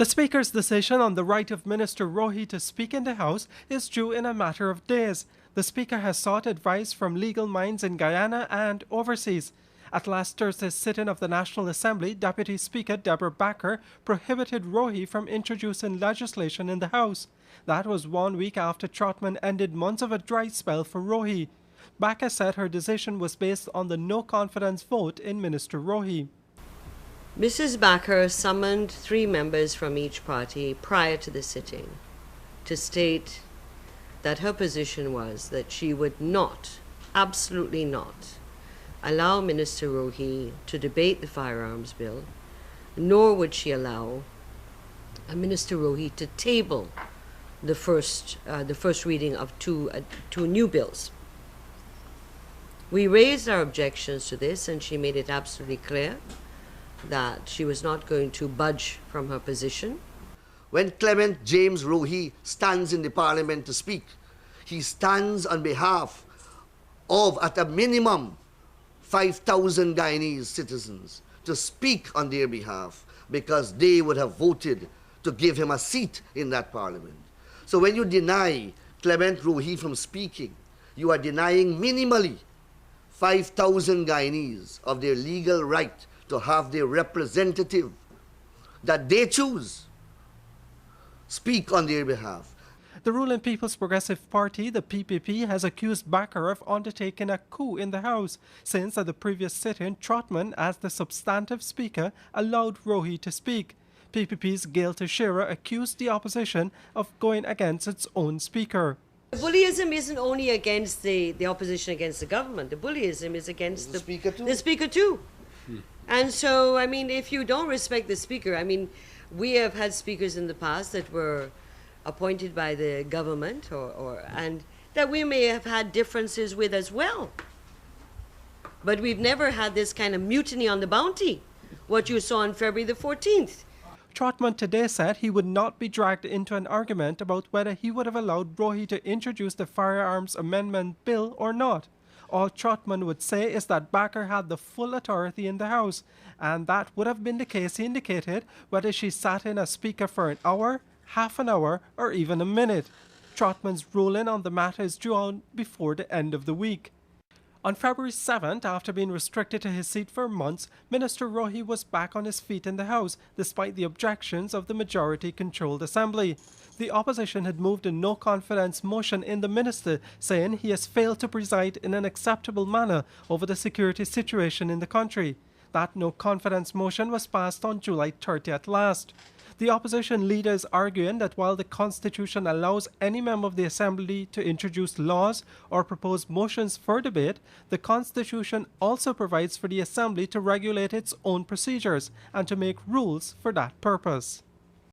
The Speaker's decision on the right of Minister Rohee to speak in the House is due in a matter of days. The Speaker has sought advice from legal minds in Guyana and overseas. At last Thursday's sitting of the National Assembly, Deputy Speaker Deborah Backer prohibited Rohee from introducing legislation in the House. That was 1 week after Trotman ended months of a dry spell for Rohee. Backer said her decision was based on the no-confidence vote in Minister Rohee. Mrs. Backer summoned 3 members from each party prior to the sitting to state that her position was that she would not, absolutely not, allow Minister Rohee to debate the firearms bill, nor would she allow Minister Rohee to table the first reading of two new bills. We raised our objections to this, and she made it absolutely clear that she was not going to budge from her position. When Clement James Rohee stands in the Parliament to speak, he stands on behalf of, at a minimum, 5,000 Guyanese citizens to speak on their behalf because they would have voted to give him a seat in that Parliament. So when you deny Clement Rohee from speaking, you are denying minimally 5,000 Guyanese of their legal right to have their representative that they choose speak on their behalf. The ruling People's Progressive Party, the PPP, has accused Backer of undertaking a coup in the House, since at the previous sitting, Trotman, as the substantive speaker, allowed Rohee to speak. PPP's Gail Teixeira accused the opposition of going against its own speaker. The bullyism isn't only against the opposition against the government. The bullyism is against the speaker too. And so, I mean, if you don't respect the speaker, I mean, we have had speakers in the past that were appointed by the government and that we may have had differences with as well. But we've never had this kind of mutiny on the bounty, what you saw on February the 14th. Trotman today said he would not be dragged into an argument about whether he would have allowed Rohee to introduce the Firearms Amendment Bill or not. All Trotman would say is that Backer had the full authority in the House, and that would have been the case, he indicated, whether she sat in as Speaker for an hour, half an hour, or even a minute. Trotman's ruling on the matter is due on before the end of the week. On February 7th, after being restricted to his seat for months, Minister Rohee was back on his feet in the House, despite the objections of the majority-controlled Assembly. The opposition had moved a no-confidence motion in the minister, saying he has failed to preside in an acceptable manner over the security situation in the country. That no-confidence motion was passed on July 30th last. The opposition leader is arguing that while the Constitution allows any member of the Assembly to introduce laws or propose motions for debate, the Constitution also provides for the Assembly to regulate its own procedures and to make rules for that purpose.